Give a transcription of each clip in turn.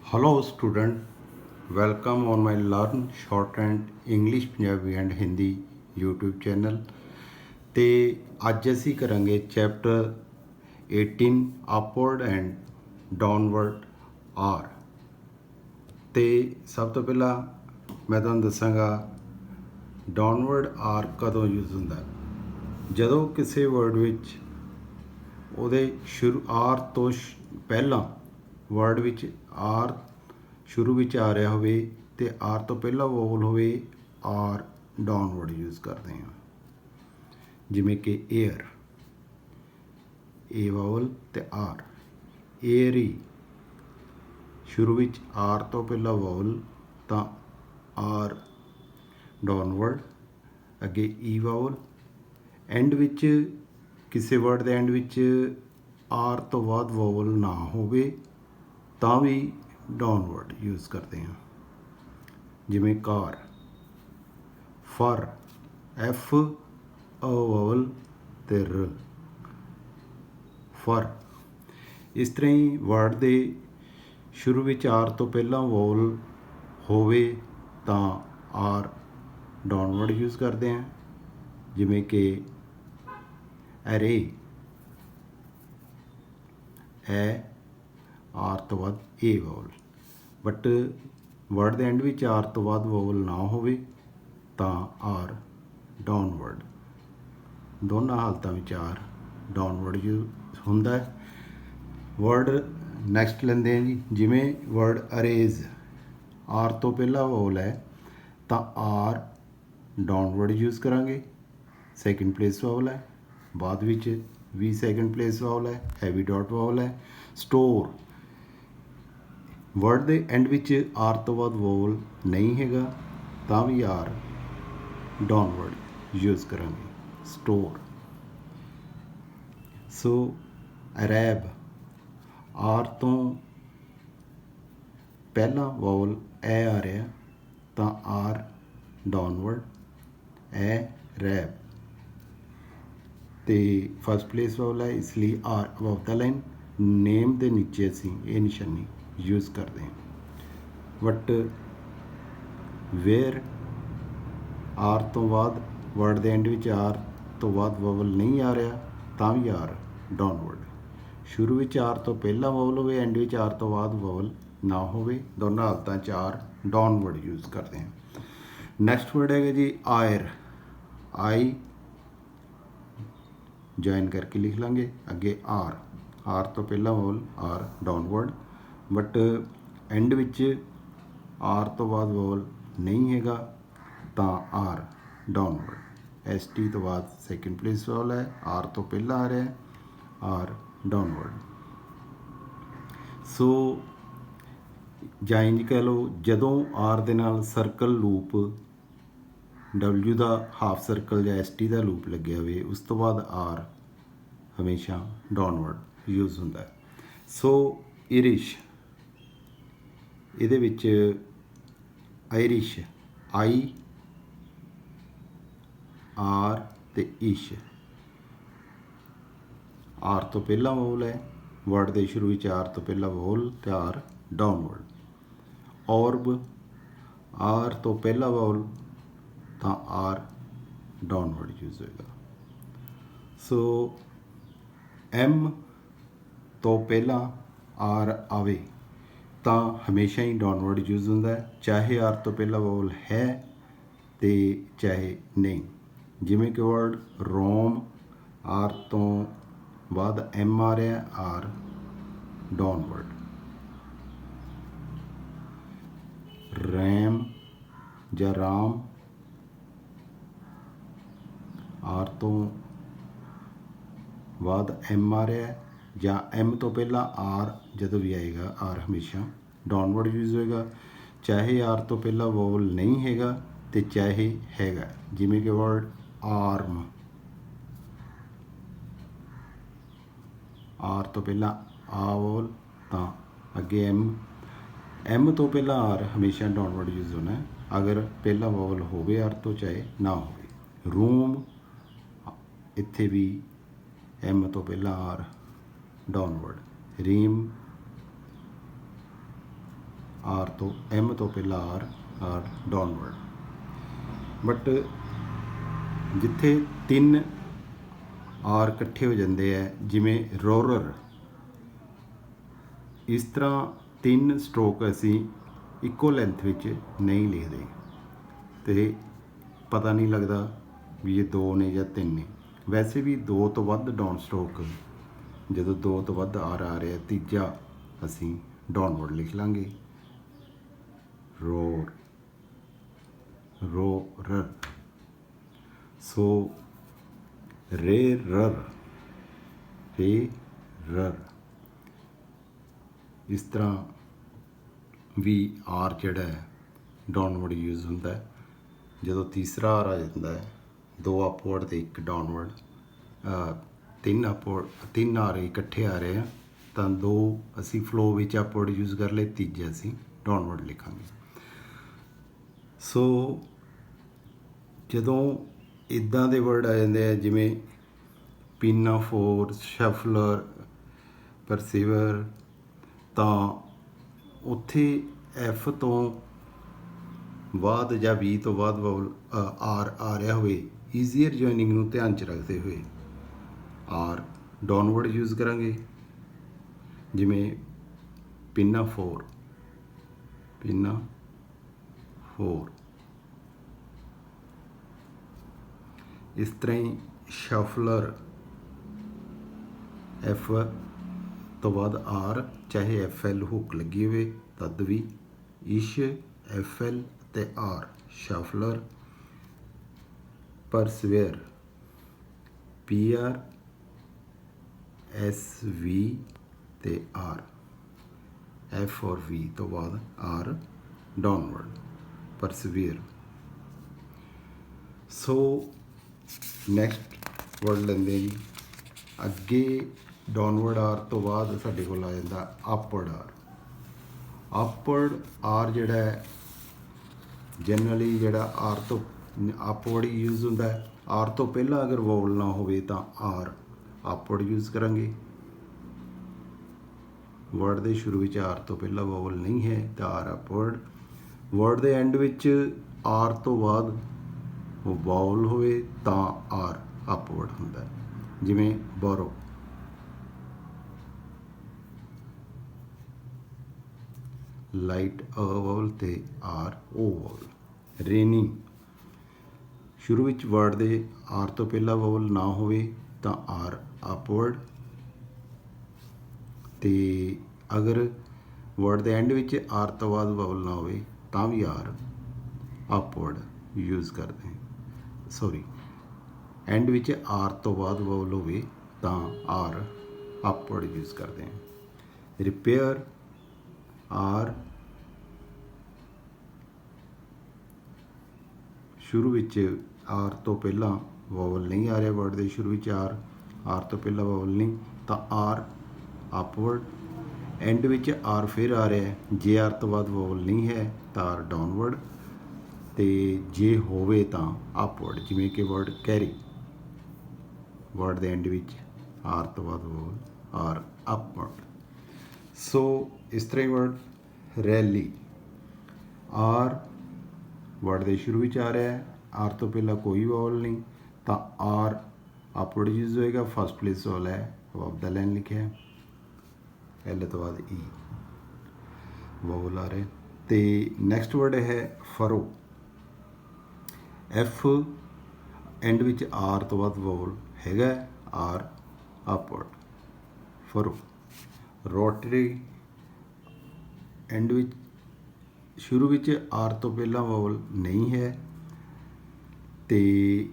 Hello student, welcome on my Learn Shorthand English Punjabi and Hindi YouTube channel ਤੇ ਅੱਜ ਅਸੀਂ ਕਰਾਂਗੇ chapter 18 upward and downward R. ਤੇ ਸਭ ਤੋਂ ਪਹਿਲਾਂ ਮੈਂ ਤੁਹਾਨੂੰ ਦੱਸਾਂਗਾ ਡਾਊਨਵਰਡ ਆਰ ਕਦੋਂ ਯੂਜ਼ ਹੁੰਦਾ। ਜਦੋਂ ਕਿਸੇ ਵਰਡ ਵਿੱਚ ਉਹਦੇ ਸ਼ੁਰੂ ਆਰ ਤੋਂ ਪਹਿਲਾਂ ਵਰਡ ਵਿੱਚ ਆਰ ਸ਼ੁਰੂ ਵਿੱਚ ਆ ਰਿਹਾ ਹੋਵੇ ਤੇ ਆਰ ਤੋਂ ਪਹਿਲਾਂ ਵੋਵਲ ਹੋਵੇ, ਆਰ ਡਾਊਨਵਰਡ ਯੂਜ਼ ਕਰਦੇ ਹਾਂ। ਜਿਵੇਂ ਕਿ ਏਅਰ, ਏ ਵੋਵਲ ਤੇ ਆਰ। ਏਅਰੀ ਸ਼ੁਰੂ ਵਿੱਚ ਆਰ ਤੋਂ ਪਹਿਲਾਂ ਵੋਵਲ ਤਾਂ ਆਰ ਡਾਊਨਵਰਡ। ਅੱਗੇ ਈ ਵੋਵਲ। ਐਂਡ ਵਿੱਚ ਕਿਸੇ ਵਰਡ ਦੇ ਐਂਡ ਵਿੱਚ ਆਰ ਤੋਂ ਬਾਅਦ ਵੋਵਲ ਨਾ ਹੋਵੇ ਤਾਂ ਵੀ ਡਾਊਨਵਰਡ ਯੂਜ਼ ਕਰਦੇ ਹਾਂ। ਜਿਵੇਂ ਕਾਰ, ਫਰ, ਐਫ ਵੋਵਲ ਤੇ ਰ, ਫਰ। ਇਸ ਤਰ੍ਹਾਂ ਹੀ ਵਰਡ ਦੇ ਸ਼ੁਰੂ ਵਿੱਚ ਆਰ ਤੋਂ ਪਹਿਲਾਂ ਵੋਵਲ ਹੋਵੇ ਤਾਂ ਆਰ ਡਾਊਨਵਰਡ ਯੂਜ਼ ਕਰਦੇ ਹਾਂ। ਜਿਵੇਂ ਕਿ ਐਰੇ, ਐ ਆਰ ਤੋਂ ਬਾਅਦ ਏ ਵੋਵਲ। ਬਟ ਵਰਡ ਦੇ ਐਂਡ ਵਿੱਚ ਆਰ ਤੋਂ ਬਾਅਦ ਵੋਵਲ ਨਾ ਹੋਵੇ ਤਾਂ ਆਰ ਡਾਊਨਵਰਡ। ਦੋਨਾਂ ਹਾਲਤਾਂ ਵਿੱਚ ਆਰ ਡਾਊਨਵਰਡ ਯੂਜ਼ ਹੁੰਦਾ ਹੈ। ਵਰਡ ਨੈਕਸਟ ਲੈਂਦੇ ਹਾਂ ਜੀ। ਜਿਵੇਂ ਵਰਡ ਅਰੇਜ਼, ਆਰ ਤੋਂ ਪਹਿਲਾਂ ਵੋਵਲ ਹੈ ਤਾਂ ਆਰ ਡਾਊਨਵਰਡ ਯੂਜ਼ ਕਰਾਂਗੇ। ਸੈਕਿੰਡ ਪਲੇਸ ਵੋਵਲ ਹੈ, ਬਾਅਦ ਵਿੱਚ ਵੀ ਸੈਕਿੰਡ ਪਲੇਸ ਵੋਵਲ ਹੈ, ਹੈਵੀ ਡਾਟ ਵੋਵਲ ਹੈ। ਸਟੋਰ, ਵਰਡ ਦੇ ਐਂਡ ਵਿੱਚ ਆਰ ਤੋਂ ਬਾਅਦ ਵੋਵਲ ਨਹੀਂ ਹੈਗਾ ਤਾਂ ਵੀ ਆਰ ਡਾਊਨਵਰਡ ਯੂਜ਼ ਕਰਾਂਗੇ, ਸਟੋਰ। ਸੋ ਅਰੈਬ, ਆਰ ਤੋਂ ਪਹਿਲਾਂ ਵੋਵਲ ਐ ਆ ਰਿਹਾ ਤਾਂ ਆਰ ਡਾਊਨਵਰਡ, ਐ ਰੈਬ। ਤੇ ਫਸਟ ਪਲੇਸ ਵੋਵਲ ਹੈ ਇਸ ਲਈ ਆਰ ਅਬਵ ਦਾ ਲਾਈਨ। ਨੇਮ ਦੇ ਨੀਚੇ ਅਸੀਂ ਇਹ ਨਿਸ਼ਾਨੀ ਯੂਜ਼ ਕਰਦੇ ਹਾਂ। ਬਟ ਵੇਅਰ, ਆਰ ਤੋਂ ਬਾਅਦ ਵਰਡ ਦੇ ਐਂਡ ਵਿੱਚ ਆਰ ਤੋਂ ਬਾਅਦ ਵੋਵਲ ਨਹੀਂ ਆ ਰਿਹਾ ਤਾਂ ਵੀ ਆਰ ਡਾਊਨਵਰਡ। ਸ਼ੁਰੂ ਵਿੱਚ ਆਰ ਤੋਂ ਪਹਿਲਾਂ ਵੋਵਲ ਹੋਵੇ, ਐਂਡ ਵਿੱਚ ਆਰ ਤੋਂ ਬਾਅਦ ਵੋਵਲ ਨਾ ਹੋਵੇ, ਦੋਨਾਂ ਹਾਲਤਾਂ 'ਚ ਆਰ ਡਾਊਨਵਰਡ ਯੂਜ਼ ਕਰਦੇ ਹਾਂ। ਨੈਕਸਟ ਵਰਡ ਹੈਗਾ ਜੀ ਆਇਰ। ਆਈ ਜੁਆਇਨ ਕਰਕੇ ਲਿਖ ਲਾਂਗੇ। ਅੱਗੇ ਆਰ, ਆਰ ਤੋਂ ਪਹਿਲਾਂ vowel R downward. But end ਵਿੱਚ ਆਰ ਤੋਂ ਬਾਅਦ ਵੋਵਲ ਨਹੀਂ ਹੈਗਾ ਤਾਂ ਆਰ ਡਾਊਨਵਰਡ। ਐਸ ਟੀ ਤੋਂ ਬਾਅਦ ਸੈਕਿੰਡ ਪਲੇਸ ਵੋਵਲ ਹੈ, ਆਰ ਤੋਂ ਪਹਿਲਾਂ ਆ ਰਿਹਾ, ਆਰ ਡਾਊਨਵਰਡ। ਸੋ ਜਾਂ ਇੰਝ ਕਹਿ ਲਓ, ਜਦੋਂ ਆਰ ਦੇ ਨਾਲ ਸਰਕਲ ਲੂਪ ਡਬਲਿਊ ਦਾ ਹਾਫ ਸਰਕਲ ਜਾਂ ਐਸ ਟੀ ਦਾ ਲੂਪ ਲੱਗਿਆ ਹੋਵੇ ਉਸ ਤੋਂ ਬਾਅਦ ਆਰ ਹਮੇਸ਼ਾ ਡਾਊਨਵਰਡ ਯੂਜ਼ ਹੁੰਦਾ ਹੈ। ਸੋ ਇਰਿਸ਼, ਇਹਦੇ ਵਿੱਚ ਆਇਰਿਸ਼, ਆਈ ਆਰ ਤੇ ਇਸ਼, ਆਰ ਤੋਂ ਪਹਿਲਾਂ ਵੋਵਲ ਹੈ, ਵਰਡ ਦੇ ਸ਼ੁਰੂ ਵਿੱਚ ਆਰ ਤੋਂ ਪਹਿਲਾਂ ਵੋਵਲ ਤੇ ਆਰ ਡਾਊਨਵਰਡ। ਔਰਬ, ਆਰ ਤੋਂ ਪਹਿਲਾਂ ਵੋਵਲ ਤਾਂ ਆਰ ਡਾਊਨਵਰਡ ਯੂਜ਼ ਹੋਏਗਾ। ਸੋ ਐਮ ਤੋਂ ਪਹਿਲਾਂ ਆਰ ਆਵੇ ਤਾਂ ਹਮੇਸ਼ਾ ਹੀ ਡਾਊਨਵਰਡ ਯੂਜ਼ ਹੁੰਦਾ ਹੈ, ਚਾਹੇ ਆਰ ਤੋਂ ਪਹਿਲਾਂ ਵੋਵਲ ਹੈ ਤੇ ਚਾਹੇ ਨਹੀਂ। ਜਿਵੇਂ ਕਿ ਵਰਡ ਰੋਮ, ਆਰ ਤੋਂ ਬਾਅਦ ਐਮ ਆ ਰਿਹਾ, ਆਰ ਡਾਊਨਵਰਡ। ਰੈਮ ਜਾਂ ਰਾਮ, ਆਰ ਤੋਂ ਬਾਅਦ ਐਮ ਆ ਰਿਹਾ ਜਾਂ ਐਮ ਤੋਂ ਪਹਿਲਾਂ ਆਰ ਜਦੋਂ ਵੀ ਆਏਗਾ ਆਰ ਹਮੇਸ਼ਾ ਡਾਊਨਵਰਡ ਯੂਜ਼ ਹੋਏਗਾ, ਚਾਹੇ ਆਰ ਤੋਂ ਪਹਿਲਾਂ ਵੋਵਲ ਨਹੀਂ ਹੈਗਾ ਤੇ ਚਾਹੇ ਹੈਗਾ। ਜਿਵੇਂ ਕਿ ਵਰਡ ਆਰਮ, ਆਰ ਤੋਂ ਪਹਿਲਾਂ ਆ ਵੋਵਲ ਤਾਂ ਅੱਗੇ ਐਮ, ਐਮ ਤੋਂ ਪਹਿਲਾਂ ਆਰ ਹਮੇਸ਼ਾ ਡਾਊਨਵਰਡ ਯੂਜ਼ ਹੋਣਾ ਅਗਰ ਪਹਿਲਾਂ ਵੋਵਲ ਹੋਵੇ ਆਰ ਤੋਂ ਚਾਹੇ ਨਾ ਹੋਵੇ। ਰੂਮ, ਇੱਥੇ ਵੀ ਐਮ ਤੋਂ ਪਹਿਲਾਂ ਆਰ ਡਾਊਨਵਰਡ। ਰੀਮ, ਆਰ ਤੋਂ ਐਮ ਤੋਂ ਪਹਿਲਾਂ ਆਰ ਡਾਊਨਵਰਡ। ਬਟ ਜਿੱਥੇ 3 ਆਰ ਇਕੱਠੇ ਹੋ ਜਾਂਦੇ ਹੈ, ਜਿਵੇਂ ਰੋਰਰ, ਇਸ ਤਰ੍ਹਾਂ 3 ਸਟ੍ਰੋਕ ਅਸੀਂ ਇੱਕੋ ਲੈਂਥ ਵਿੱਚ ਨਹੀਂ ਲਿਖਦੇ ਅਤੇ ਪਤਾ ਨਹੀਂ ਲੱਗਦਾ ਵੀ ਇਹ 2 ਨੇ ਜਾਂ 3 ਨੇ। ਵੈਸੇ ਵੀ 2 ਤੋਂ ਵੱਧ ਡਾਊਨ ਸਟ੍ਰੋਕ, ਜਦੋਂ 2 ਤੋਂ ਵੱਧ ਆਰ ਆ ਰਿਹਾ, ਤੀਜਾ ਅਸੀਂ ਡਾਊਨਵਰਡ ਲਿਖ ਲਾਂਗੇ, ਰੋਰ, ਰੋਰਰ। ਸੋ ਰੇਰਰ, ਰੇਰਰ। ਇਸ ਤਰ੍ਹਾਂ ਵੀ ਆਰ ਜਿਹੜਾ ਹੈ ਡਾਊਨਵਰਡ ਯੂਜ਼ ਹੁੰਦਾ ਹੈ। ਜਦੋਂ ਤੀਸਰਾ ਆਰ ਆ ਜਾਂਦਾ ਹੈ, 2 ਅਪਵਰਡ ਅਤੇ 1 ਡਾਊਨਵਰਡ, 3 ਆਰ ਇਕੱਠੇ ਆ ਰਹੇ ਆ, ਤਾਂ 2 ਅਸੀਂ ਫਲੋ ਵਿੱਚ ਅਪਵਰਡ ਯੂਜ਼ ਕਰ ਲਏ, ਤੀਜੇ ਅਸੀਂ ਡਾਊਨਵਰਡ ਲਿਖਾਂਗੇ। ਸੋ ਜਦੋਂ ਇੱਦਾਂ ਦੇ ਵਰਡ ਆ ਜਾਂਦੇ ਆ ਜਿਵੇਂ ਪਿਨਾਫੋਰ, ਸ਼ਫਲਰ, ਪਰਸੀਵਰ, ਤਾਂ ਉੱਥੇ ਐਫ ਤੋਂ ਬਾਅਦ ਜਾਂ ਵੀ ਤੋਂ ਬਾਅਦ ਵੋਵਲ ਆਰ ਆ ਰਿਹਾ ਹੋਵੇ, ਈਜ਼ੀਅਰ ਜੁਆਇਨਿੰਗ ਨੂੰ ਧਿਆਨ 'ਚ ਰੱਖਦੇ ਹੋਏ ਆਰ ਡਾਊਨਵਰਡ ਯੂਜ਼ ਕਰਾਂਗੇ। ਜਿਵੇਂ ਪਿਨਾਫੋਰ, ਪਿਨਾਫੋਰ। ਇਸ ਤਰ੍ਹਾਂ ਹੀ ਸ਼ਫਲਰ, ਐਫ ਤੋਂ ਬਾਅਦ ਆਰ, ਚਾਹੇ ਐਫ ਐਲ ਹੁੱਕ ਲੱਗੀ ਹੋਵੇ ਤਦ ਵੀ, ਇਸ਼, ਐਫ ਐਲ ਅਤੇ R, shuffler. Persevere, P R, S V ਅਤੇ ਆਰ, ਐਫ ਔਰ ਵੀ ਤੋਂ ਬਾਅਦ R downward, persevere. So next word ਲੈਂਦੇ ਜੀ ਅੱਗੇ। ਡਾਊਨਵਰਡ ਆਰ ਤੋਂ ਬਾਅਦ ਸਾਡੇ ਕੋਲ ਆ ਜਾਂਦਾ ਅਪਵਰਡ ਆਰ। ਅਪਵਰਡ ਆਰ ਜਿਹੜਾ ਹੈ ਜਨਰਲੀ ਜਿਹੜਾ ਆਰ ਤੋਂ ਅਪਵਰਡ ਯੂਜ਼ ਹੁੰਦਾ ਹੈ। ਆਰ ਤੋਂ ਪਹਿਲਾਂ ਅਗਰ ਵੋਵਲ ਨਾ ਹੋਵੇ ਤਾਂ ਆਰ ਅਪਵਰਡ ਯੂਜ਼ ਕਰਾਂਗੇ। ਵਰਡ ਦੇ ਸ਼ੁਰੂ ਵਿੱਚ ਆਰ ਤੋਂ ਪਹਿਲਾਂ ਵੋਵਲ ਨਹੀਂ ਹੈ ਤਾਂ ਆਰ ਅਪਵਰਡ। ਵਰਡ ਦੇ ਐਂਡ ਵਿੱਚ ਆਰ ਤੋਂ ਬਾਅਦ ਵੋਵਲ ਹੋਵੇ ਤਾਂ ਆਰ ਅਪਵਰਡ ਹੁੰਦਾ। ਜਿਵੇਂ ਬੋਰੋ, ਲਾਈਟ ਅ ਵੋਵਲ ਅਤੇ ਆਰ ਓ ਵੋਵਲ। ਰੇਨਿੰਗ, ਸ਼ੁਰੂ ਵਿੱਚ ਵਰਡ ਦੇ ਆਰ ਤੋਂ ਪਹਿਲਾਂ ਵੋਵਲ ਨਾ ਹੋਵੇ ਤਾਂ ਆਰ ਅਪਵਰਡ, ਅਤੇ ਅਗਰ ਵਰਡ ਦੇ ਐਂਡ ਵਿੱਚ ਆਰ ਤੋਂ ਬਾਅਦ ਵੋਵਲ ਨਾ ਹੋਵੇ ਤਾਂ ਵੀ ਆਰ ਅਪਵਰਡ ਯੂਜ਼ ਕਰਦੇ ਹਾਂ। ਸੌਰੀ, ਐਂਡ ਵਿੱਚ ਆਰ ਤੋਂ ਬਾਅਦ ਵੋਵਲ ਹੋਵੇ ਤਾਂ ਆਰ ਅਪਵਰਡ ਯੂਜ਼ ਕਰਦੇ ਹਾਂ। ਰਿਪੇਅਰ, ਆਰ, ਸ਼ੁਰੂ ਵਿੱਚ ਆਰ ਤੋਂ ਪਹਿਲਾਂ ਵੋਵਲ ਨਹੀਂ ਆ ਰਿਹਾ, ਵਰਡ ਦੇ ਸ਼ੁਰੂ ਵਿੱਚ ਆਰ ਤੋਂ ਪਹਿਲਾਂ ਵੋਵਲ ਨਹੀਂ ਤਾਂ ਆਰ ਅਪਵਰਡ। ਐਂਡ ਵਿੱਚ ਆਰ ਫਿਰ ਆ ਰਿਹਾ, ਜੇ ਆਰ ਤੋਂ ਬਾਅਦ ਵੋਵਲ ਨਹੀਂ ਹੈ ਤਾਂ ਆਰ ਡਾਊਨਵਰਡ, ਅਤੇ ਜੇ ਹੋਵੇ ਤਾਂ ਅਪਵਰਡ। ਜਿਵੇਂ ਕਿ ਵਰਡ ਕੈਰੀ, ਵਰਡ ਦੇ ਐਂਡ ਵਿੱਚ ਆਰ ਤੋਂ ਬਾਅਦ ਵੋਵਲ, ਆਰ ਅਪਵਰਡ। ਸੋ ਇਸ ਤਰ੍ਹਾਂ ਹੀ ਵਰਡ ਰੈਲੀ, ਆਰ ਵਰਡ ਦੇ ਸ਼ੁਰੂ ਵਿੱਚ ਆ ਰਿਹਾ ਹੈ, ਆਰ ਤੋਂ ਪਹਿਲਾਂ ਕੋਈ ਵੋਵਲ ਨਹੀਂ ਤਾਂ ਆਰ ਅਪਵਰਡ ਯੂਜ਼ ਹੋਏਗਾ। ਫਸਟ ਪਲੇਸ ਵੋਵਲ ਹੈ, ਅਬਵ ਦਾ ਲਾਈਨ ਲਿਖਿਆ, ਐਲ ਤੋਂ ਬਾਅਦ ਈ ਵੋਵਲ ਆ ਰਿਹਾ। ਅਤੇ ਨੈਕਸਟ ਵਰਡ ਹੈ ਫਰੋ, ਐਫ ਐਂਡ ਵਿੱਚ ਆਰ ਤੋਂ ਬਾਅਦ ਵੋਵਲ ਹੈਗਾ, ਆਰ ਅਪਵਰਡ, ਫਰੋ। ਰੋਟਰੀ, ਐਂਡ ਵਿੱਚ ਸ਼ੁਰੂ ਵਿੱਚ ਆਰ ਤੋਂ ਪਹਿਲਾਂ ਵੋਵਲ ਨਹੀਂ ਹੈ ਅਤੇ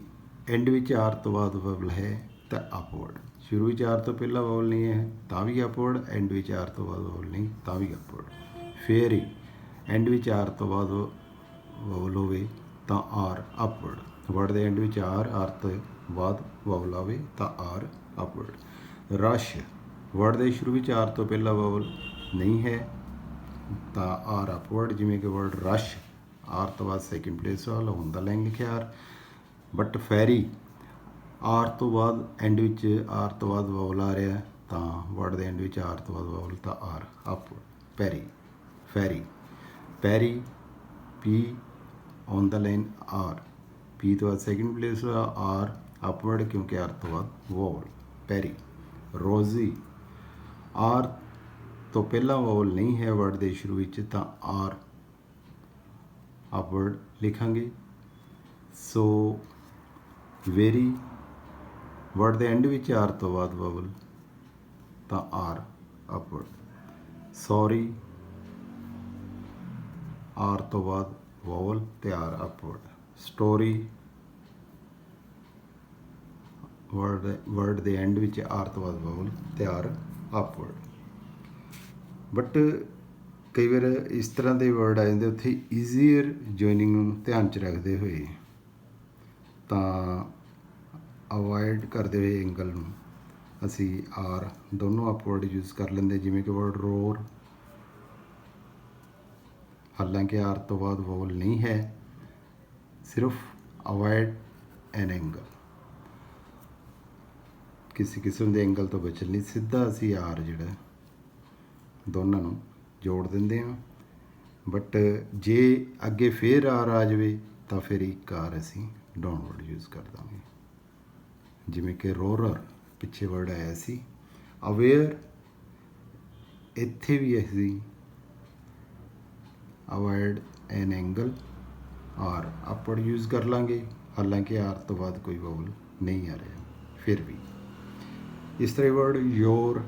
ਐਂਡ ਵਿੱਚ ਆਰ ਤੋਂ ਬਾਅਦ ਵੋਵਲ ਹੈ ਤਾਂ ਅਪਵਰਡ। ਸ਼ੁਰੂ ਵਿੱਚ ਆਰ ਤੋਂ ਪਹਿਲਾਂ ਵੋਵਲ ਨਹੀਂ ਹੈ ਤਾਂ ਵੀ ਅਪਵਰਡ, ਐਂਡ ਵਿੱਚ ਆਰ ਤੋਂ ਬਾਅਦ ਵੋਵਲ ਨਹੀਂ ਤਾਂ ਵੀ ਅਪਵਰਡ। ਫੇਅਰੀ, ਐਂਡ ਵਿੱਚ ਆਰ ਤੋਂ ਬਾਅਦ ਵੋਵਲ ਹੋਵੇ ਤਾਂ ਆਰ ਅਪਵਰਡ। ਵਰਡ ਦੇ ਐਂਡ ਵਿੱਚ ਆਰ ਤੋਂ ਬਾਅਦ ਵੋਵਲ ਆਵੇ ਤਾਂ ਆਰ ਅਪਵਰਡ। ਰਸ਼, ਵਰਡ ਦੇ ਸ਼ੁਰੂ ਵਿੱਚ ਆਰ ਤੋਂ ਪਹਿਲਾਂ ਵੋਵਲ ਨਹੀਂ ਹੈ ਤਾਂ ਆਰ ਅਪਵਰਡ। ਜਿਵੇਂ ਕਿ ਵਰਡ ਰਸ਼, ਆਰ ਤੋਂ ਬਾਅਦ ਸੈਕਿੰਡ ਪਲੇਸ ਵਾਲਾ ਹੁੰਦਾ ਲਾਈਨ ਲਿਖਿਆ ਆਰ। ਬਟ ਫੈਰੀ, ਆਰ ਤੋਂ ਬਾਅਦ ਐਂਡ ਵਿੱਚ ਆਰ ਤੋਂ ਬਾਅਦ ਵੋਵਲ ਆ ਰਿਹਾ ਤਾਂ ਵਰਡ ਦੇ ਐਂਡ ਵਿੱਚ ਆਰ ਤੋਂ ਬਾਅਦ ਵੋਵਲ ਤਾਂ ਆਰ ਅਪਵਰਡ, ਪੈਰੀ, ਫੈਰੀ। ਪੈਰੀ, P on the line R, P तो बाद सेकंड प्लेस R अपवर्ड क्योंकि R तो बाद वोवल पैरी। रोजी, R तो पहला वोवल नहीं है वर्ड के शुरू में तो R अपवर्ड लिखांगे। सो वेरी वर्ड के एंड में R तो बाद वोवल तो R अपवर्ड। सॉरी R तो बाद वोवल ते R अपवर्ड। स्टोरी वर्ड के एंड में R तो बाद वोवल ते R अपवर्ड। बट कई बार इस तरह के वर्ड आ जाते उत्थे ईजीयर जॉइनिंग ध्यान च रखते हुए तो अवॉइड करते हुए एंगल में असी R दोनों अपवर्ड यूज़ कर लेंगे। जिमें कि वर्ड रोर, हालांकि R तो बाद वोवल नहीं है, सिर्फ अवॉइड एन एंगल, किसी किस्म के एंगल तो बचन नहीं, सीधा असी R जिहड़ा दोनों नूं जोड़ देंगे हाँ। बट जे अगे फिर R आ जाए तो फिर एक R असी डाउनवर्ड यूज़ कर देंगे। जिमें कि रोरर पिछे वर्ड आया सी। अवेयर इत्थे भी असी avoid an angle R upward use कर लाँगे, हालांकि R तो बाद कोई वोवल नहीं आ रहा फिर भी। इस तरह वर्ड योर,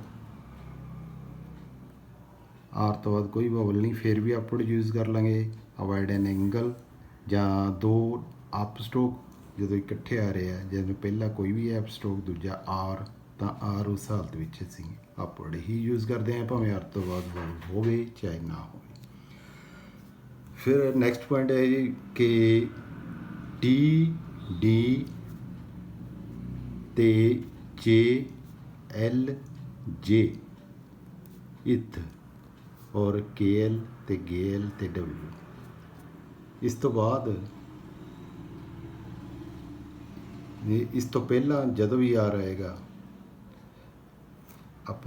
R तो बाद कोई वोवल नहीं फिर भी अपवर्ड यूज़ कर लाँगे। अवॉइड एन एंगल ਜਾਂ दो अप स्ट्रोक जो इकट्ठे आ रहे हैं, जिसमें पहला कोई भी अप स्ट्रोक दूजा R तो R उस हालत में असी अपवर्ड ही यूज़ करते हैं, भावें R तो बाद वोवल होवे चाहे ना हो। फिर नैक्सट पॉइंट है जी कि T D ते J L J इथ और KL ते GL ते W। इस तो बाद इस तो पहला जदों भी आ रहेगा आप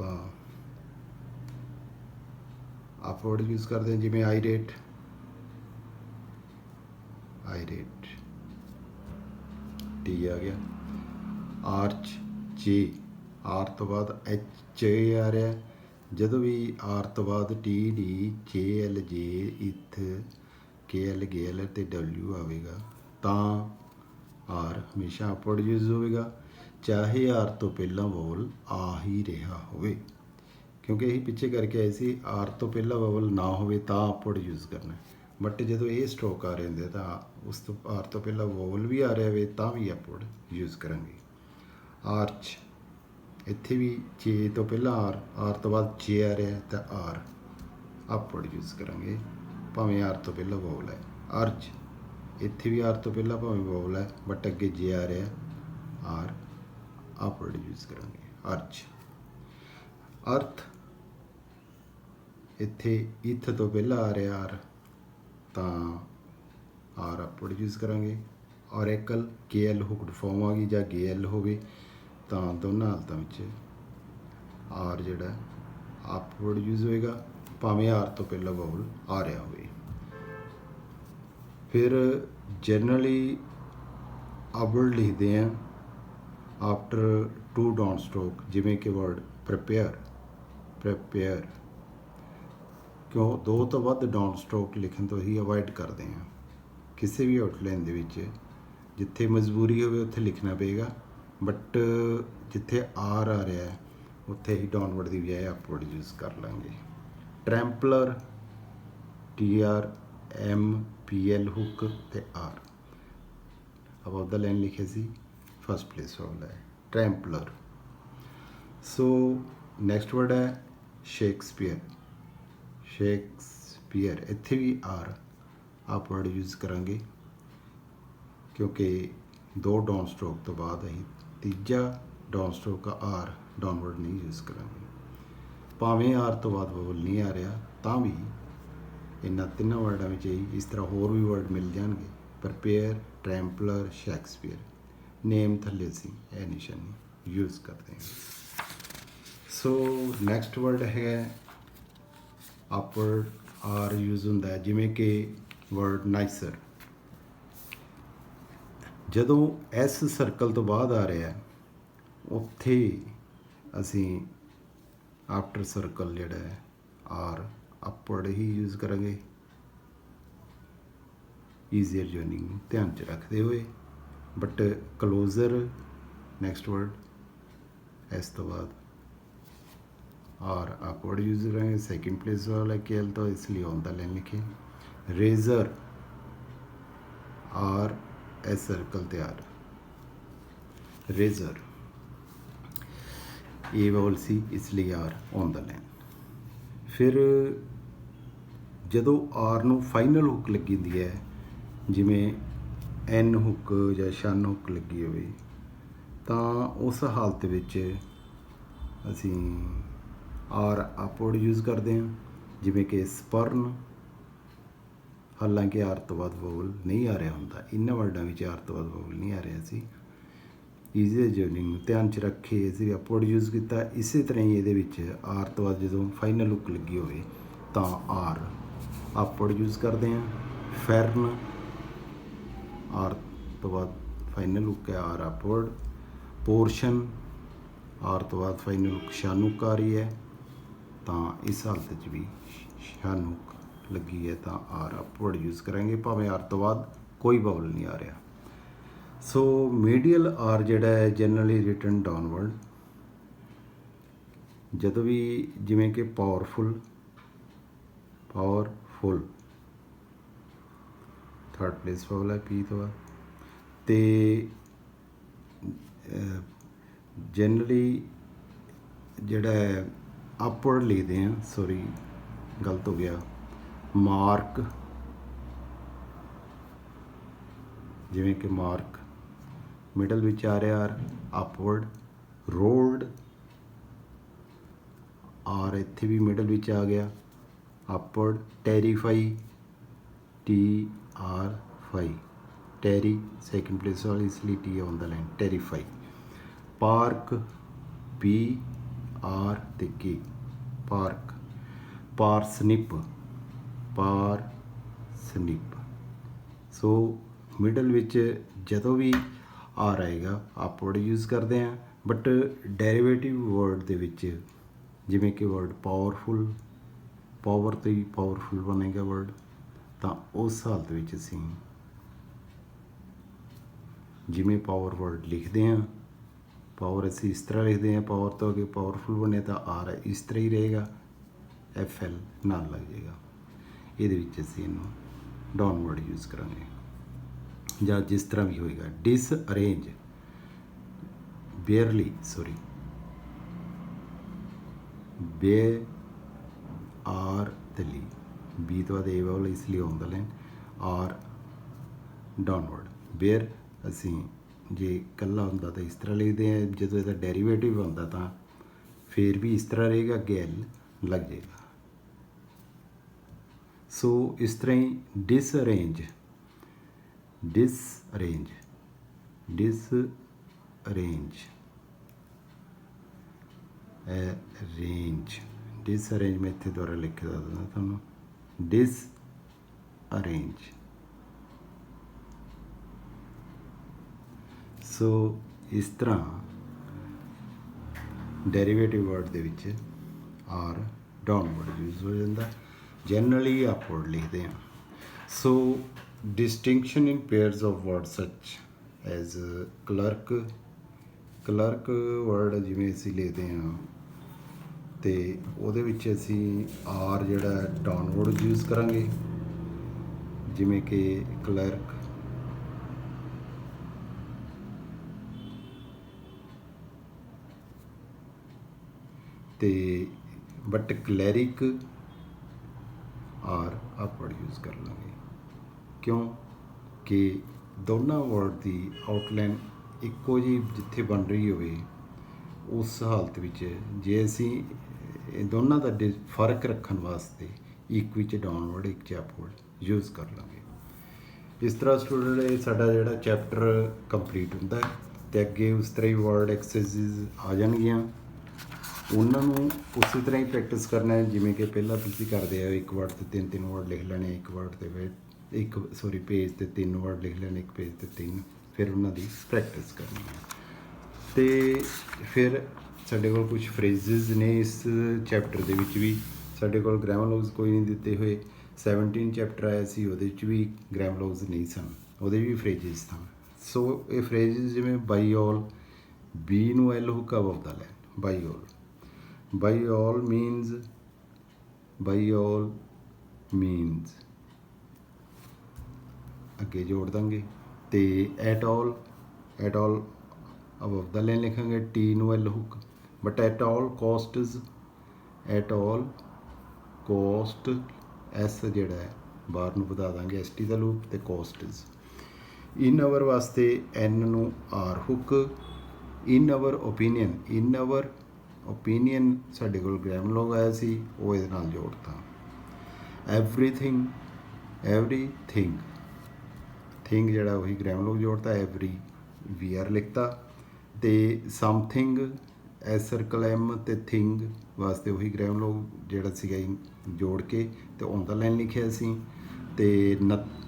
अपवर्ड यूज़ करते हैं। जिमें आई रेट T आ गया। आर्च जे, R तो बाद H आ रहा है, जदों भी R तो बाद T D J L J इथ KL GL ते W आएगा तो R हमेशा अपवर्ड यूज़ होगा, चाहे R तो पहला वोवल आ ही रहा होवे। क्योंकि यही पिछे करके आए सी R तो पहला वोवल ना होवे तो अपवर्ड यूज़ करना है। बट जो ये स्ट्रोक आ रहे होंगे तो उस तो R तो पहला वोवल भी आ रहा हो तो भी अपवर्ड यूज़ करांगे। आर्च इत्थे भी जे तो पहला R तो बाद जे आ रहा है तो R अपवर्ड यूज़ करांगे, भावें R तो पहला वोवल है। अर्ज इत्थे भी R तो पहला भावें वोवल है बट अगे जे आ रहा है R अपवर्ड यूज़ करांगे। अर्ज। अर्थ इत्थे इथ तो पहला आ रहा R तो R अपवर्ड यूज़ करांगे। ऑरेकल KL हुक्ड फॉर्म आ गई जां GL होवे तो दोनों हालतों में R जिहड़ा अपवर्ड यूज़ होएगा, भावें R तो पहला वोवल आ रहा हो। फिर जनरली अपवर्ड लिखते हैं आफ्टर टू डाउन स्ट्रोक, जिमें कि वर्ड प्रिपेयर क्यों दो तो वध डाउन स्ट्रोक लिखन तो ही अवॉइड करते हैं। किसी भी आउटलाइन दे विच जिथे मजबूरी हो उत्थे लिखना पेगा, बट जिथे R आ रहा है उत्थे ही डाउनवर्ड की बजाय अपवर्ड यूज़ कर लेंगे। ट्रैंपलर TRMPL हुक ते R अब द लाइन लिखे सी फर्स्ट प्लेस वाला है ट्रैंपलर। सो नैक्सट वर्ड है शेक्सपीयर इत्थे भी R अपवर्ड यूज़ करांगे, क्योंकि दो डाउन स्ट्रोक तो बाद अं तीजा डाउन स्ट्रोक का R डाउनवर्ड नहीं यूज़ करांगे। भावें R तो बाद वोवल नहीं आ रहा तो भी इन्होंने तिनों वर्डों में ही इस तरह होर भी वर्ड मिल जाएंगे। प्रिपेयर, ट्रैंपलर, शेक्सपीयर, नेम थले सी यह निशानी यूज़ करते हैं। सो नैक्सट वर्ड है अपवर्ड ਆਰ ਯੂਜ਼ ਹੁੰਦਾ ਹੈ, ਜਿਵੇਂ ਕਿ ਵਰਡ ਨਾਈਸਰ। ਜਦੋਂ ਐਸ ਸਰਕਲ ਤੋਂ ਬਾਅਦ ਆ ਰਿਹਾ ਉੱਥੇ ਅਸੀਂ ਆਫਟਰ ਸਰਕਲ ਜਿਹੜਾ ਹੈ ਆਰ ਅਪਵਰਡ ਹੀ ਯੂਜ਼ ਕਰਾਂਗੇ, ਈਜ਼ੀਅਰ ਜਰਨਿੰਗ ਨੂੰ ਧਿਆਨ 'ਚ ਰੱਖਦੇ ਹੋਏ। ਬਟ ਕਲੋਜ਼ਰ ਨੈਕਸਟ ਵਰਡ ਇਸ ਤੋਂ ਬਾਅਦ ਆਰ ਅਪਵਰਡ ਯੂਜ਼ ਕਰਾਂਗੇ। ਸੈਕਿੰਡ ਪਲੇਸ ਵਾਲਾ ਕੇ ਐਲ ਤੋਂ ਇਸ ਲਈ ਔਨ ਦਾ ਲਾਈਨ ਲਿਖੇ। ਰੇਜ਼ਰ ਆਰ ਐਸ ਸਰਕਲ ਤੇ ਆਰ, ਰੇਜ਼ਰ ਇਹ ਵਾਵਲ ਸੀ ਇਸ ਲਈ ਆਰ ਔਨ ਦਾ ਲਾਈਨ। ਫਿਰ ਜਦੋਂ ਆਰ ਨੂੰ ਫਾਈਨਲ ਹੁੱਕ ਲੱਗੀ ਹੁੰਦੀ ਹੈ, ਜਿਵੇਂ ਐਨ ਹੁੱਕ ਜਾਂ ਸ਼ਨ ਹੁੱਕ ਲੱਗੀ ਹੋਵੇ, ਤਾਂ ਉਸ ਹਾਲਤ ਵਿੱਚ ਅਸੀਂ ਆਰ ਅਪਵਰਡ ਯੂਜ਼ ਕਰਦੇ ਹਾਂ, ਜਿਵੇਂ ਕਿ ਸਪਰਨ। ਹਾਲਾਂਕਿ ਆਰ ਤੋਂ ਬਾਅਦ ਵੋਵਲ ਨਹੀਂ ਆ ਰਿਹਾ ਹੁੰਦਾ, ਇਹਨਾਂ ਵਰਡਾਂ ਵਿੱਚ ਆਰ ਤੋਂ ਬਾਅਦ ਵੋਵਲ ਨਹੀਂ ਆ ਰਿਹਾ ਸੀ। ਈਜ਼ੀਅਰ ਜਰਨਿੰਗ ਨੂੰ ਧਿਆਨ 'ਚ ਰੱਖੇ ਅਸੀਂ ਅਪਵਰਡ ਯੂਜ਼ ਕੀਤਾ। ਇਸੇ ਤਰ੍ਹਾਂ ਹੀ ਇਹਦੇ ਵਿੱਚ ਆਰ ਤੋਂ ਬਾਅਦ ਜਦੋਂ ਫਾਈਨਲ ਹੁੱਕ ਲੱਗੀ ਹੋਵੇ ਤਾਂ ਆਰ ਅਪਵਰਡ ਯੂਜ਼ ਕਰਦੇ ਹਾਂ। ਫੈਰਨ ਆਰ ਤੋਂ ਬਾਅਦ ਫਾਈਨਲ ਹੁੱਕ ਹੈ, ਆਰ ਅਪਵਰਡ। ਪੋਰਸ਼ਨ ਆਰ ਤੋਂ ਬਾਅਦ ਫਾਈਨਲ ਹੁੱਕ ਸ਼ਨ ਹੁੱਕ ਆ ਰਹੀ ਹੈ, ਤਾਂ ਇਸ ਹਾਲਤ 'ਚ ਵੀ ਸ਼ਨ ਹੁੱਕ ਲੱਗੀ ਹੈ ਤਾਂ ਆਰ ਅਪਵਰਡ ਯੂਜ਼ ਕਰਾਂਗੇ, ਭਾਵੇਂ ਆਰ ਤੋਂ ਬਾਅਦ ਕੋਈ ਵੋਵਲ ਨਹੀਂ ਆ ਰਿਹਾ। ਸੋ ਮੀਡੀਅਲ ਆਰ ਜਿਹੜਾ ਹੈ ਜਨਰਲੀ ਰਿਟਨ ਡਾਊਨਵਰਡ। ਜਦੋਂ ਵੀ ਜਿਵੇਂ ਕਿ powerful, powerful third place vowel ਹੈ ਪੀ ਤੋਂ ਬਾਅਦ। ਅਤੇ ਜਨਰਲੀ ਜਿਹੜਾ ਹੈ ਅਪਵਰਡ ਲਿਖਦੇ ਹਾਂ, ਸੋਰੀ ਗਲਤ ਹੋ ਗਿਆ। ਮਾਰਕ, ਜਿਵੇਂ ਕਿ ਮਾਰਕ ਮਿਡਲ ਵਿੱਚ ਆ ਰਿਹਾ ਆਰ ਅਪਵਰਡ। ਰੋਲਡ ਆਰ ਇੱਥੇ ਵੀ ਮਿਡਲ ਵਿੱਚ ਆ ਗਿਆ ਅਪਵਰਡ। ਟੈਰੀਫਾਈ ਟੀ ਆਰ ਫਾਈ, ਟੈਰੀ ਸੈਕਿੰਡ ਪਲੇਸ ਵਾਲੀ ਇਸ ਲਈ T on the line, terrify. Park P R ਤੇ ਕੇ, ਪਾਰਕ। ਪਾਰਸਨਿਪ, ਪਾਰ ਸਨਿਪ। ਸੋ ਮਿਡਲ ਵਿੱਚ ਜਦੋਂ ਵੀ ਆਰ ਆਏਗਾ ਅਪਵਰਡ ਯੂਜ਼ ਕਰਦੇ ਹਾਂ। ਬਟ ਡੈਰੀਵੇਟਿਵ ਵਰਡ ਦੇ ਵਿੱਚ ਜਿਵੇਂ ਕਿ ਵਰਡ ਪਾਵਰਫੁਲ, ਪਾਵਰ ਤੋਂ ਹੀ ਪਾਵਰਫੁਲ ਬਣੇਗਾ ਵਰਡ, ਤਾਂ ਉਸ ਹਾਲਤ ਵਿੱਚ ਅਸੀਂ ਜਿਵੇਂ ਪਾਵਰ ਵਰਡ ਲਿਖਦੇ ਹਾਂ, ਪਾਵਰ ਅਸੀਂ ਇਸ ਤਰ੍ਹਾਂ ਲਿਖਦੇ ਹਾਂ, ਪਾਵਰ ਤੋਂ ਅੱਗੇ ਪਾਵਰਫੁਲ ਬਣਿਆ ਤਾਂ ਆਰ ਇਸ ਤਰ੍ਹਾਂ ਹੀ ਰਹੇਗਾ, ਐਫ ਐਲ ਨਾਲ ਲੱਗ ਜਾਏਗਾ। ਇਹਦੇ ਵਿੱਚ ਅਸੀਂ ਇਹਨੂੰ ਡਾਊਨਵਰਡ ਯੂਜ਼ ਕਰਾਂਗੇ ਜਾਂ ਜਿਸ ਤਰ੍ਹਾਂ ਵੀ ਹੋਏਗਾ। ਡਿਸ ਅਰੇਂਜ, ਬੇਅਰਲੀ, ਸੋਰੀ ਬੇ ਆਰ ਤਲੀ, ਬੀ ਤੋਂ ਬਾਅਦ ਏ ਵਾਲਾ ਇਸ ਲਈ ਆਉਣ ਦਾ ਲਾਈਨ ਆਰ ਡਾਊਨਵਰਡ। ਬੇਅਰ ਅਸੀਂ ਜੇ ਇਕੱਲਾ ਹੁੰਦਾ ਤਾਂ ਇਸ ਤਰ੍ਹਾਂ ਲਿਖਦੇ ਹਾਂ, ਜਦੋਂ ਇਹਦਾ ਡੈਰੀਵੇਟਿਵ ਹੁੰਦਾ ਤਾਂ ਫਿਰ ਵੀ ਇਸ ਤਰ੍ਹਾਂ ਰਹੇਗਾ, ਅੱਗੇ ਐਲ ਲੱਗ ਜਾਏਗਾ। ਸੋ ਇਸ ਤਰ੍ਹਾਂ ਹੀ ਡਿਸਅਰੇਂਜ, ਡਿਸਅਰੇਂਜ, ਡਿਸਅਰੇਂਜ, ਅਰੇਂਜ, ਡਿਸਅਰੇਂਜ ਮੈਂ ਇੱਥੇ ਦੁਬਾਰਾ ਲਿਖ ਕੇ ਦੱਸ ਦਿੰਦਾ ਤੁਹਾਨੂੰ, ਡਿਸਅਰੇਂਜ। ਸੋ ਇਸ ਤਰ੍ਹਾਂ ਡੈਰੀਵੇਟਿਵ ਵਰਡ ਦੇ ਵਿੱਚ ਆਰ ਡਾਊਨਵਰਡ ਯੂਜ਼ ਹੋ ਜਾਂਦਾ, ਜਨਰਲੀ ਅਪਵਰਡ ਲਿਖਦੇ ਹਾਂ। So distinction in pairs of words such as clerk, clerk word ਜਿਵੇਂ ਅਸੀਂ ਲਿਖਦੇ ਹਾਂ ਅਤੇ ਉਹਦੇ ਵਿੱਚ ਅਸੀਂ ਆਰ ਜਿਹੜਾ ਡਾਊਨਵਰਡ ਯੂਜ਼ ਕਰਾਂਗੇ, ਜਿਵੇਂ ਕਿ ਕਲਰਕ। ਅਤੇ ਬਟ ਕਲੈਰਿਕ ਆਰ ਅਪਵਰਡ ਯੂਜ਼ ਕਰ ਲਾਂਗੇ, ਕਿਉਂ ਕਿ ਦੋਨਾਂ ਵਰਡ ਦੀ ਆਊਟਲਾਈਨ ਇੱਕੋ ਜਿਹੀ ਜਿੱਥੇ ਬਣ ਰਹੀ ਹੋਵੇ, ਉਸ ਹਾਲਤ ਵਿੱਚ ਜੇ ਅਸੀਂ ਇਹ ਦੋਨਾਂ ਦਾ ਫਰਕ ਰੱਖਣ ਵਾਸਤੇ ਇੱਕ ਵਿੱਚ ਡਾਊਨਵਰਡ ਇੱਕ 'ਚ ਅਪਵਰਡ ਯੂਜ਼ ਕਰ ਲਾਂਗੇ। ਇਸ ਤਰ੍ਹਾਂ ਸਟੂਡੈਂਟ ਇਹ ਸਾਡਾ ਜਿਹੜਾ ਚੈਪਟਰ ਕੰਪਲੀਟ ਹੁੰਦਾ ਹੈ, ਅਤੇ ਅੱਗੇ ਉਸ ਤਰ੍ਹਾਂ ਹੀ ਵਰਡ ਐਕਸਰਸਾਈਜ਼ ਆ ਜਾਣਗੀਆਂ। ਉਹਨਾਂ ਨੂੰ ਉਸੇ ਤਰ੍ਹਾਂ ਹੀ ਪ੍ਰੈਕਟਿਸ ਕਰਨਾ ਹੈ ਜਿਵੇਂ ਕਿ ਪਹਿਲਾਂ ਤੁਸੀਂ ਕਰਦੇ ਆ। ਇੱਕ ਵਰਡ 'ਤੇ ਤਿੰਨ ਤਿੰਨ ਵਰਡ ਲਿਖ ਲੈਣੇ, ਇੱਕ ਵਰਡ 'ਤੇ ਪੇਜ 'ਤੇ 3 ਵਰਡ ਲਿਖ ਲੈਣੇ, ਇੱਕ ਪੇਜ 'ਤੇ 3, ਫਿਰ ਉਹਨਾਂ ਦੀ ਪ੍ਰੈਕਟਿਸ ਕਰਨੀ ਹੈ। ਅਤੇ ਫਿਰ ਸਾਡੇ ਕੋਲ ਕੁਛ ਫਰੇਜ਼ਿਜ਼ ਨੇ ਇਸ ਚੈਪਟਰ ਦੇ ਵਿੱਚ ਵੀ। ਸਾਡੇ ਕੋਲ ਗ੍ਰਾਮਰਲੋਗਸ ਕੋਈ ਨਹੀਂ ਦਿੱਤੇ ਹੋਏ। 17 ਚੈਪਟਰ ਆਇਆ ਸੀ, ਉਹਦੇ ਵਿੱਚ ਵੀ ਗ੍ਰਾਮਰਲੋਗਸ ਨਹੀਂ ਸਨ, ਉਹਦੇ ਵੀ ਫਰੇਜ਼ਿਜ਼ ਸਨ। ਸੋ ਇਹ ਫਰੇਜ਼ਿਜ਼ ਜਿਵੇਂ ਬਾਈ ਆਲ, ਬੀ ਨੂੰ ਐਲ ਹੁੱਕ ਅਬਵ ਦਾ ਲੈਂਡ, ਬਾਈ ਆਲ। ਬਾਈ ਆਲ ਮੀਨਸ ਅੱਗੇ ਜੋੜ ਦਾਂਗੇ। ਅਤੇ at all above the line ਲਿਖਾਂਗੇ, ਟੀ ਨੂੰ L hook. But at all cost S ਜਿਹੜਾ ਹੈ ਬਾਹਰ ਨੂੰ ਵਧਾ ਦਾਂਗੇ, ਐਸ ਟੀ ਦਾ ਲੂਪ, ਅਤੇ ਕੋਸਟਸ। ਇਨ ਆਵਰ ਵਾਸਤੇ ਐਨ ਨੂੰ R hook. In our opinion ਸਾਡੇ ਕੋਲ ਗ੍ਰਾਮਰਲੋਗ ਆਇਆ ਸੀ, ਉਹ ਇਹਦੇ ਨਾਲ ਜੋੜਤਾ। ਐਵਰੀਥਿੰਗ ਥਿੰਗ ਜਿਹੜਾ ਉਹੀ ਗ੍ਰਾਮਰਲੋਗ ਜੋੜਤਾ। ਐਵਰੀ ਵੀ ਆਰ ਲਿਖਤਾ। ਅਤੇ ਸਮਥਿੰਗ ਐਸ ਸਰਕਲ ਐਮ, ਅਤੇ ਥਿੰਗ ਵਾਸਤੇ ਉਹੀ ਗ੍ਰਾਮਰਲੋਗ ਜਿਹੜਾ ਸੀਗਾ ਜੋੜ ਕੇ ਅਤੇ ਔਨ ਦਾ ਲਾਈਨ ਲਿਖਿਆ ਸੀ। ਅਤੇ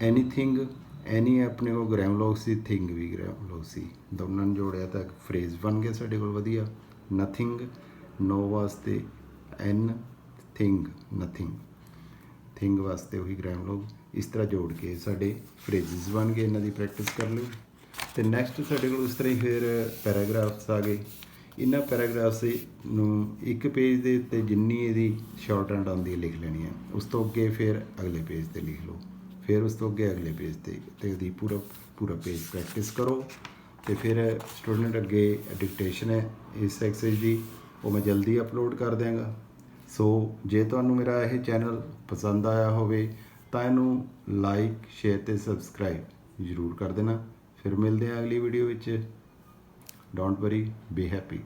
ਐਨੀਥਿੰਗ, ਐਨੀ ਆਪਣੇ ਕੋਲ ਗ੍ਰਾਮਰਲੋਗ ਸੀ, ਥਿੰਗ ਵੀ ਗ੍ਰਾਮਰਲੋਗ ਸੀ, ਦੋਨਾਂ ਨੂੰ ਜੋੜਿਆ ਤਾਂ ਇੱਕ ਫਰੇਜ਼ ਬਣ ਗਿਆ ਸਾਡੇ ਕੋਲ ਵਧੀਆ। ਨਥਿੰਗ, ਨੋ ਵਾਸਤੇ ਐਨ, ਨਥਿੰਗ ਥਿੰਗ ਵਾਸਤੇ ਉਹੀ ਗ੍ਰਾਮਰਲੋਗ। ਇਸ ਤਰ੍ਹਾਂ ਜੋੜ ਕੇ ਸਾਡੇ ਫਰੇਜ਼ਿਜ਼ ਬਣ ਗਏ। ਇਹਨਾਂ ਦੀ ਪ੍ਰੈਕਟਿਸ ਕਰ ਲਓ। ਅਤੇ ਨੈਕਸਟ ਸਾਡੇ ਕੋਲ ਉਸ ਤਰ੍ਹਾਂ ਹੀ ਫਿਰ ਪੈਰਾਗ੍ਰਾਫਸ ਆ ਗਏ। ਇਹਨਾਂ ਪੈਰਾਗ੍ਰਾਫਸ ਨੂੰ ਇੱਕ ਪੇਜ ਦੇ ਉੱਤੇ ਜਿੰਨੀ ਇਹਦੀ ਸ਼ਾਰਟ ਹੈਂਡ ਆਉਂਦੀ ਹੈ ਲਿਖ ਲੈਣੀ ਹੈ। ਉਸ ਤੋਂ ਅੱਗੇ ਫਿਰ ਅਗਲੇ ਪੇਜ 'ਤੇ ਲਿਖ ਲਓ, ਫਿਰ ਉਸ ਤੋਂ ਅੱਗੇ ਅਗਲੇ ਪੇਜ 'ਤੇ, ਅਤੇ ਉਹਦੀ ਪੂਰਾ ਪੇਜ ਪ੍ਰੈਕਟਿਸ ਕਰੋ। ਅਤੇ ਫਿਰ ਸਟੂਡੈਂਟ ਅੱਗੇ ਡਿਕਟੇਸ਼ਨ ਹੈ ਇਸ ਐਕਸਰਸਾਈਜ਼ ਦੀ, ਉਹ ਮੈਂ ਜਲਦੀ ਅਪਲੋਡ ਕਰ ਦਿਆਂਗਾ। ਸੋ ਜੇ ਤੁਹਾਨੂੰ ਮੇਰਾ ਇਹ ਚੈਨਲ ਪਸੰਦ ਆਇਆ ਹੋਵੇ ਤਾਂ ਇਹਨੂੰ ਲਾਈਕ, ਸ਼ੇਅਰ ਅਤੇ ਸਬਸਕ੍ਰਾਈਬ ਜ਼ਰੂਰ ਕਰ ਦੇਣਾ। ਫਿਰ ਮਿਲਦੇ ਹਾਂ ਅਗਲੀ ਵੀਡੀਓ ਵਿੱਚ। Don't worry, be happy.